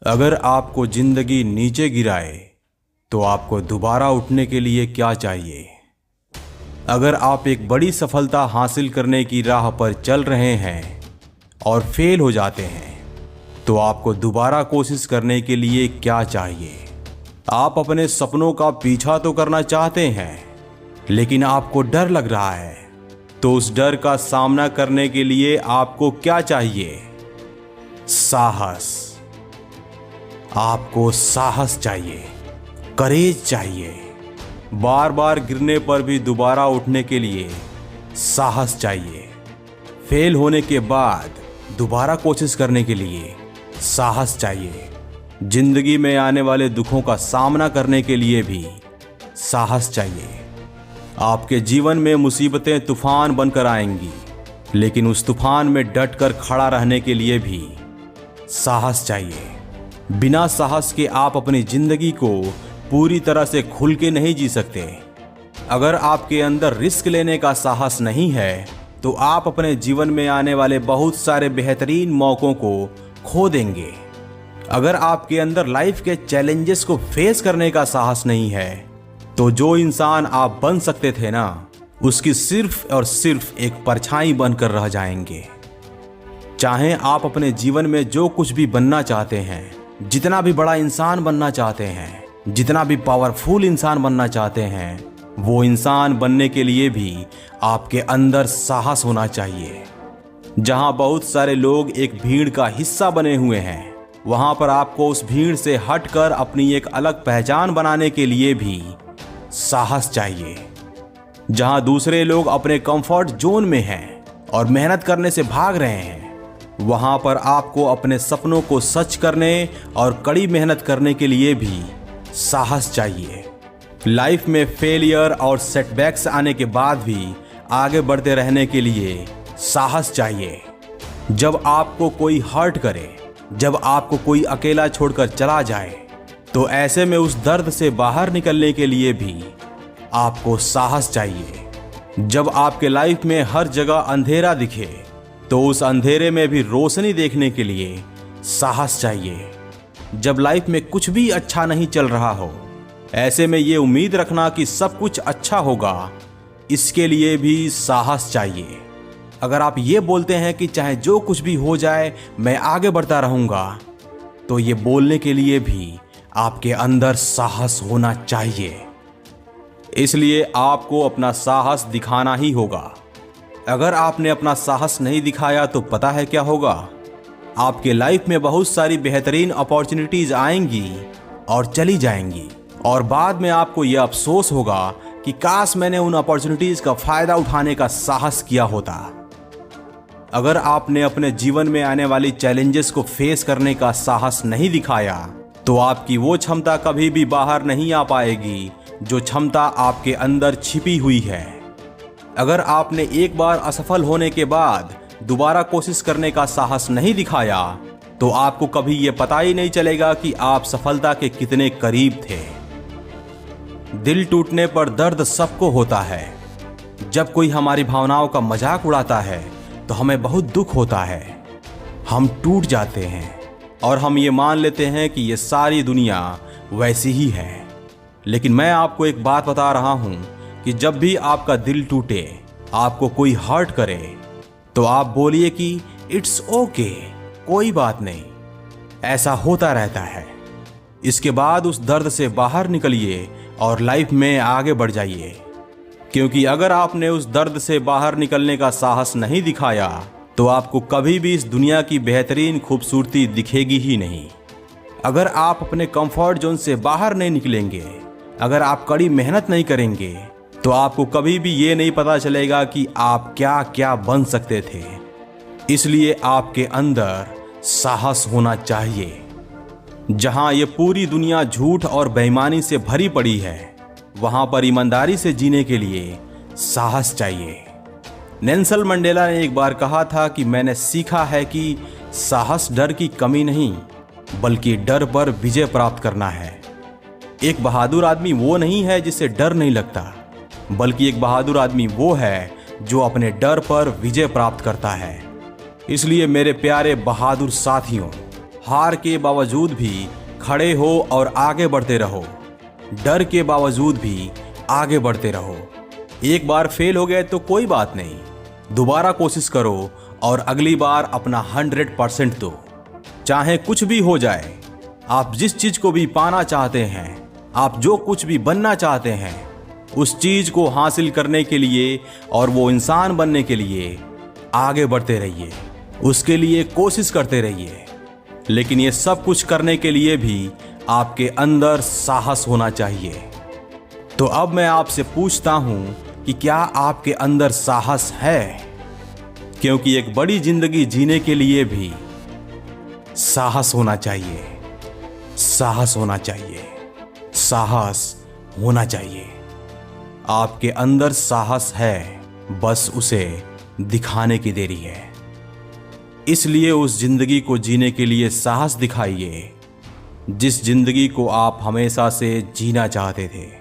अगर आपको जिंदगी नीचे गिराए तो आपको दोबारा उठने के लिए क्या चाहिए? अगर आप एक बड़ी सफलता हासिल करने की राह पर चल रहे हैं और फेल हो जाते हैं तो आपको दोबारा कोशिश करने के लिए क्या चाहिए? आप अपने सपनों का पीछा तो करना चाहते हैं लेकिन आपको डर लग रहा है, तो उस डर का सामना करने के लिए आपको क्या चाहिए? साहस। आपको साहस चाहिए, करेज चाहिए। बार बार गिरने पर भी दोबारा उठने के लिए साहस चाहिए। फेल होने के बाद दोबारा कोशिश करने के लिए साहस चाहिए। जिंदगी में आने वाले दुखों का सामना करने के लिए भी साहस चाहिए। आपके जीवन में मुसीबतें तूफान बनकर आएंगी, लेकिन उस तूफान में डटकर खड़ा रहने के लिए भी साहस चाहिए। बिना साहस के आप अपनी जिंदगी को पूरी तरह से खुल के नहीं जी सकते। अगर आपके अंदर रिस्क लेने का साहस नहीं है तो आप अपने जीवन में आने वाले बहुत सारे बेहतरीन मौकों को खो देंगे। अगर आपके अंदर लाइफ के चैलेंजेस को फेस करने का साहस नहीं है तो जो इंसान आप बन सकते थे ना, उसकी सिर्फ और सिर्फ एक परछाई बनकर रह जाएंगे। चाहे आप अपने जीवन में जो कुछ भी बनना चाहते हैं, जितना भी बड़ा इंसान बनना चाहते हैं, जितना भी पावरफुल इंसान बनना चाहते हैं, वो इंसान बनने के लिए भी आपके अंदर साहस होना चाहिए। जहां बहुत सारे लोग एक भीड़ का हिस्सा बने हुए हैं, वहां पर आपको उस भीड़ से हटकर अपनी एक अलग पहचान बनाने के लिए भी साहस चाहिए। जहां दूसरे लोग अपने कंफर्ट जोन में हैं और मेहनत करने से भाग रहे हैं, वहां पर आपको अपने सपनों को सच करने और कड़ी मेहनत करने के लिए भी साहस चाहिए। लाइफ में फेलियर और सेटबैक्स आने के बाद भी आगे बढ़ते रहने के लिए साहस चाहिए। जब आपको कोई हर्ट करे, जब आपको कोई अकेला छोड़कर चला जाए, तो ऐसे में उस दर्द से बाहर निकलने के लिए भी आपको साहस चाहिए। जब आपके लाइफ में हर जगह अंधेरा दिखे तो उस अंधेरे में भी रोशनी देखने के लिए साहस चाहिए। जब लाइफ में कुछ भी अच्छा नहीं चल रहा हो, ऐसे में ये उम्मीद रखना कि सब कुछ अच्छा होगा, इसके लिए भी साहस चाहिए। अगर आप ये बोलते हैं कि चाहे जो कुछ भी हो जाए मैं आगे बढ़ता रहूंगा, तो ये बोलने के लिए भी आपके अंदर साहस होना चाहिए। इसलिए आपको अपना साहस दिखाना ही होगा। अगर आपने अपना साहस नहीं दिखाया तो पता है क्या होगा? आपके लाइफ में बहुत सारी बेहतरीन अपॉर्चुनिटीज आएंगी और चली जाएंगी, और बाद में आपको यह अफसोस होगा कि काश मैंने उन अपॉर्चुनिटीज का फायदा उठाने का साहस किया होता। अगर आपने अपने जीवन में आने वाली चैलेंजेस को फेस करने का साहस नहीं दिखाया तो आपकी वो क्षमता कभी भी बाहर नहीं आ पाएगी जो क्षमता आपके अंदर छिपी हुई है। अगर आपने एक बार असफल होने के बाद दोबारा कोशिश करने का साहस नहीं दिखाया तो आपको कभी यह पता ही नहीं चलेगा कि आप सफलता के कितने करीब थे। दिल टूटने पर दर्द सबको होता है। जब कोई हमारी भावनाओं का मजाक उड़ाता है तो हमें बहुत दुख होता है। हम टूट जाते हैं और हम ये मान लेते हैं कि ये सारी दुनिया वैसी ही है। लेकिन मैं आपको एक बात बता रहा हूं कि जब भी आपका दिल टूटे, आपको कोई हर्ट करे, तो आप बोलिए कि इट्स ओके, कोई बात नहीं, ऐसा होता रहता है। इसके बाद उस दर्द से बाहर निकलिए और लाइफ में आगे बढ़ जाइए। क्योंकि अगर आपने उस दर्द से बाहर निकलने का साहस नहीं दिखाया तो आपको कभी भी इस दुनिया की बेहतरीन खूबसूरती दिखेगी ही नहीं। अगर आप अपने कंफर्ट जोन से बाहर नहीं निकलेंगे, अगर आप कड़ी मेहनत नहीं करेंगे, तो आपको कभी भी ये नहीं पता चलेगा कि आप क्या क्या बन सकते थे। इसलिए आपके अंदर साहस होना चाहिए। जहां ये पूरी दुनिया झूठ और बेईमानी से भरी पड़ी है, वहां पर ईमानदारी से जीने के लिए साहस चाहिए। नेल्सन मंडेला ने एक बार कहा था कि मैंने सीखा है कि साहस डर की कमी नहीं, बल्कि डर पर विजय प्राप्त करना है। एक बहादुर आदमी वो नहीं है जिसे डर नहीं लगता, बल्कि एक बहादुर आदमी वो है जो अपने डर पर विजय प्राप्त करता है। इसलिए मेरे प्यारे बहादुर साथियों, हार के बावजूद भी खड़े हो और आगे बढ़ते रहो। डर के बावजूद भी आगे बढ़ते रहो। एक बार फेल हो गए तो कोई बात नहीं, दोबारा कोशिश करो और अगली बार अपना 100% दो। चाहे कुछ भी हो जाए, आप जिस चीज को भी पाना चाहते हैं, आप जो कुछ भी बनना चाहते हैं, उस चीज को हासिल करने के लिए और वो इंसान बनने के लिए आगे बढ़ते रहिए, उसके लिए कोशिश करते रहिए। लेकिन ये सब कुछ करने के लिए भी आपके अंदर साहस होना चाहिए। तो अब मैं आपसे पूछता हूं कि क्या आपके अंदर साहस है? क्योंकि एक बड़ी जिंदगी जीने के लिए भी साहस होना चाहिए, साहस होना चाहिए, साहस होना चाहिए। आपके अंदर साहस है, बस उसे दिखाने की देरी है। इसलिए उस जिंदगी को जीने के लिए साहस दिखाइए जिस जिंदगी को आप हमेशा से जीना चाहते थे।